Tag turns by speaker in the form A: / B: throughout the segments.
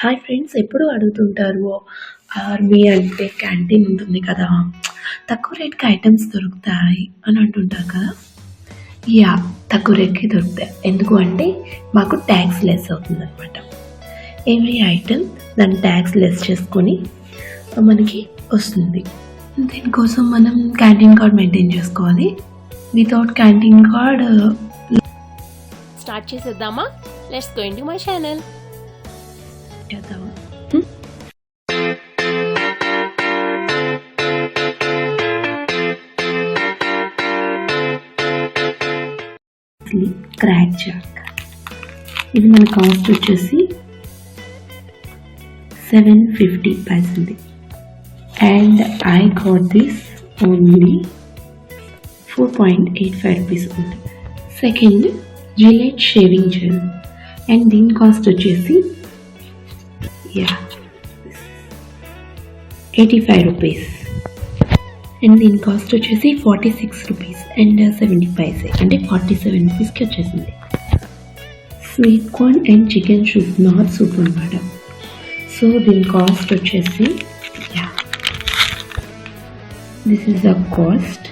A: Hi friends, ఎప్పుడు అడుగుతుంటారు army అంటే క్యాంటీన్ ఉంటుంది కదా, తక్కువ రేట్కి ఐటమ్స్ దొరుకుతాయి అని అంటుంటారు కదా. యా, తక్కువ రేట్కి దొరుకుతాయి. ఎందుకు అంటే మాకు ట్యాక్స్ లెస్ అవుతుంది అనమాట. ఎవ్రీ ఐటమ్ దాని ట్యాక్స్ లెస్ చేసుకొని మనకి వస్తుంది. దీనికోసం మనం క్యాంటీన్ కార్డ్ మెయింటైన్ చేసుకోవాలి. వితౌట్ క్యాంటీన్ కార్డ్
B: స్టార్ట్ చేసేద్దామా? Let's go into my channel.
A: చేద్దామా? క్రాక్ జాక్, ఇది మన కాస్ట్ వచ్చేసి 750 పైసలు. And I got this only 4.85 rupees ఉంది. Second Gillette shaving gel, and దీని కాస్ట్ వచ్చేసి 85 రూపీస్. అండ్ దీని కాస్ట్ వచ్చేసి 46 రూపీస్ అండ్ 70 పైసే, అంటే 47 రూపీస్కి వచ్చేసింది. Sweet corn and chicken soup, not soup అన్నమాట. సో దీని కాస్ట్ వచ్చేసి this is the cost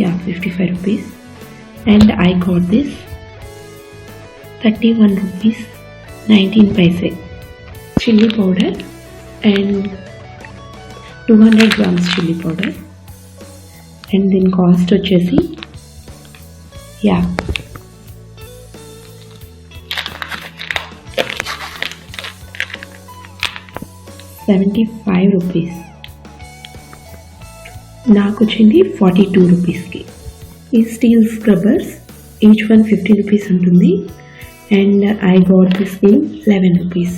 A: 55 rupees. And I got this 31 rupees 19 paise. Chilli powder and 200 grams chilli powder. And దీని cost వచ్చేసి 75 రూపీస్. నాకు వచ్చింది 42 రూపీస్కి. ఈ steel scrubbers each one 50 rupees ఉంటుంది. And I got this in 11 rupees.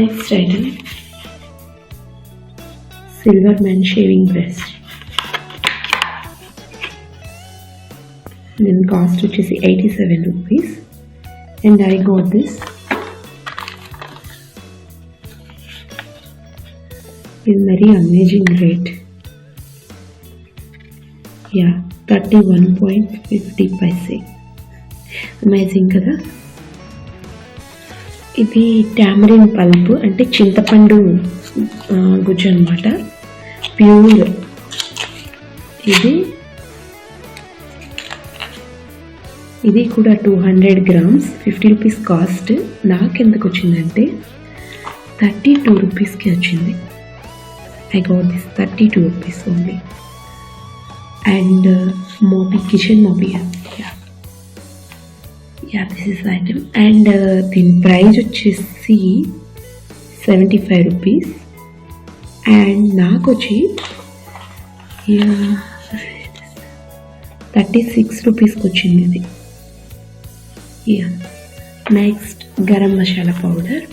A: Next item, silver man shaving brush. Then cost వచ్చేసి 87 rupees. And I got this. Is very amazing rate. 31.50 paise. Amazing కదా. ఇది tamarind pulp, అంటే చింతపండు గుజ్జు అనమాట, pure. ఇది కూడా 200 grams 50 రూపీస్ కాస్ట్. నాకెందుకు వచ్చిందంటే 32 రూపీస్కి వచ్చింది. I got this 32 rupees only. And kitchen moppy. This is item. And the price వచ్చేసి 75 rupees. And నాకు వచ్చి 36 రూపీస్కి వచ్చింది ఇది. Next garam masala powder.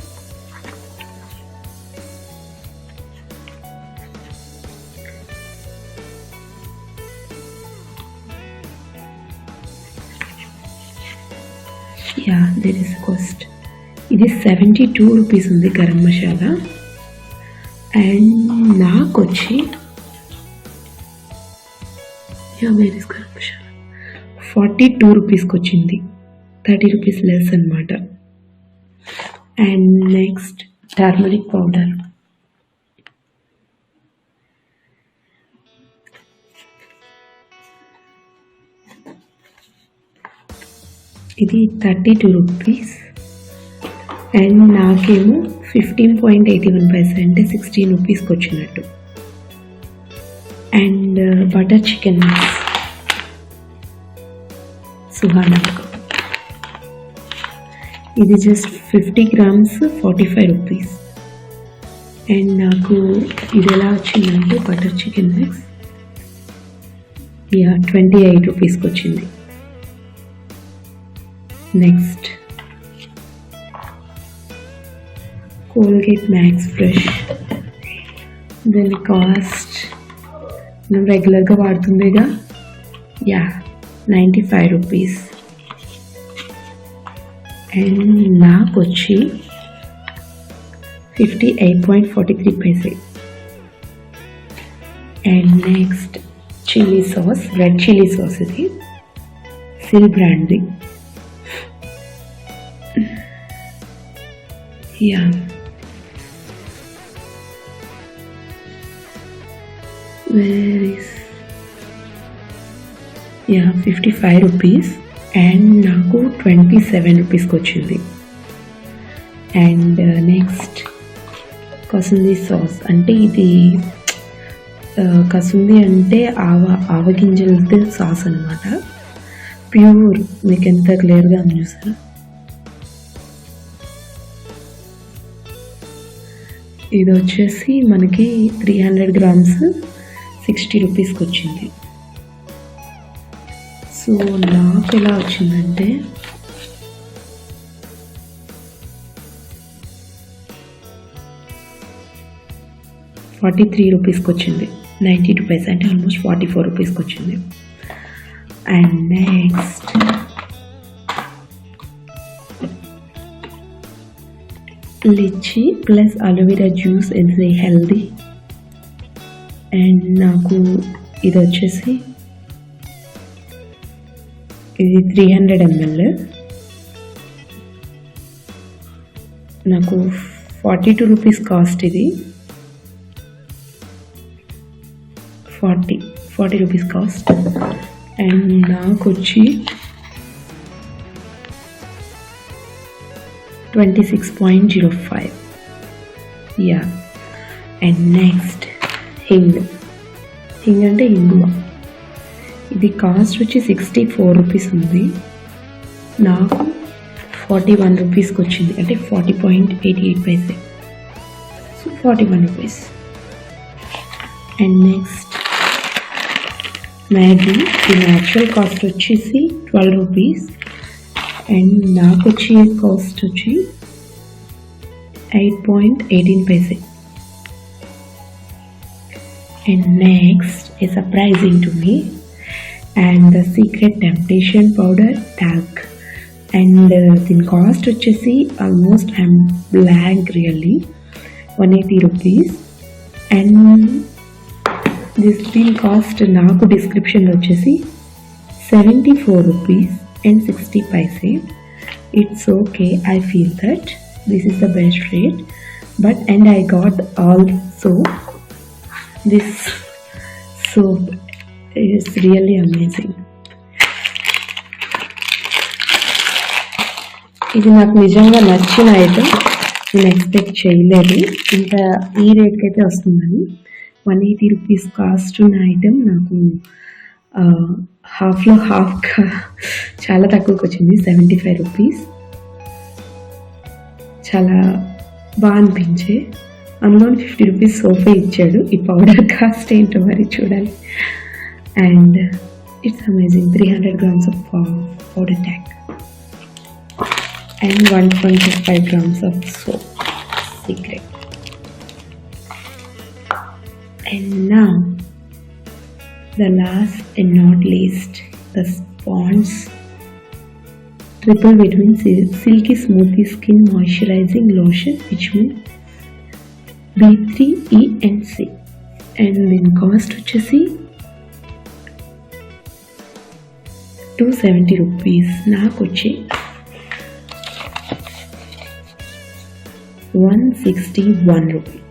A: there is cost. ఇది 72 రూపీస్ ఉంది గరం మసాలా. అండ్ నాకు వచ్చి వేర్ ఇస్ గరం మసాలా 42 రూపీస్కి వచ్చింది, 30 రూపీస్ లెస్ అనమాట. And next turmeric powder. ఇది 32 రూపీస్. అండ్ నాకేమో 15.81 పైసా, అంటే 16 రూపీస్కి వచ్చినట్టు. And butter chicken mix Suhana, ఇది జస్ట్ 50 grams 45 రూపీస్. అండ్ నాకు ఇది ఎలా వచ్చిందంటే బటర్ చికెన్ మిక్స్ 28 రూపీస్కి వచ్చింది. Next Colgate max fresh. దాని కాస్ట్ మనం రెగ్యులర్గా వాడుతుందేగా, 95 రూపీస్. అండ్ నాకు వచ్చి 58.43 paise. And next chilli sauce, red chilli sauce, ఇది సిల్ బ్రాండ్ది. Yeah where is 55 rupees and నాకు 27 రూపీస్కి వచ్చింది. అండ్ నెక్స్ట్ కసూంది సాస్, అంటే ఇది కసూంది అంటే ఆవగింజలతో సాస్ అనమాట, ప్యూర్. మీకు ఎంత క్లియర్గా ఉంది చూసారా? ఇది వచ్చేసి మనకి 300 గ్రామ్స్ 60 రూపీస్కి వచ్చింది. సో నాకు ఎలా వచ్చిందంటే ₹43 వచ్చింది, 92 పైసా, అంటే ఆల్మోస్ట్ 44 రూపీస్కి వచ్చింది. And next lychee plus aloe vera juice is healthy. And నాకు ఇది వచ్చేసి ఇది 300 ml, నాకు 42 రూపీస్ కాస్ట్. ఇది 40 రూపీస్ కాస్ట్. అండ్ నాకు వచ్చి 26.05. యా. అండ్ నెక్స్ట్ హింగ్ అంటే ఇంగువ. ఇది కాస్ట్ వచ్చి 64 రూపీస్ ఉంది, నాకు 41 రూపీస్కి వచ్చింది, అంటే 40.88 paise. So 41 rupees. And next Maggi, దీని యాక్చువల్ కాస్ట్ వచ్చేసి 12 రూపీస్ అండ్ నాకు వచ్చే కాస్ట్ వచ్చి 8.18 paise. And next is surprising to me, and the secret temptation powder talc, and దీని కాస్ట్ వచ్చేసి almost I'm blank really 180 rupees. And దీని కాస్ట్ నాకు డిస్క్రిప్షన్లో వచ్చేసి 74 rupees and 60 paise. It's okay, I feel that this is the best rate, but and I got also this soap is really amazing. ఇది నాకు నిజంగా నచ్చిన item, నేను expect చేయలేదు ఇంత ఈ రేట్కి అయితే వస్తుందని. 180 రూపీస్ కాస్ట్ ఉన్న ఐటమ్ నాకు హాఫ్లో హాఫ్గా చాలా తక్కువకి వచ్చింది, 75 రూపీస్. చాలా బాగా అనిపించే. అందులో 50 రూపీస్ సోఫా ఇచ్చాడు. ఈ పౌడర్ కాస్ట్ ఏంటో మరి చూడాలి. And it's amazing. 300 grams of powder talc and 1.5 grams of soap, secret. And now the last and not least, the Pond's triple vitamin silky smoothie skin moisturizing lotion which means B3, E and C. And then cost వచ్చేసి 270 rupees. నాకు వచ్చి 161 rupees.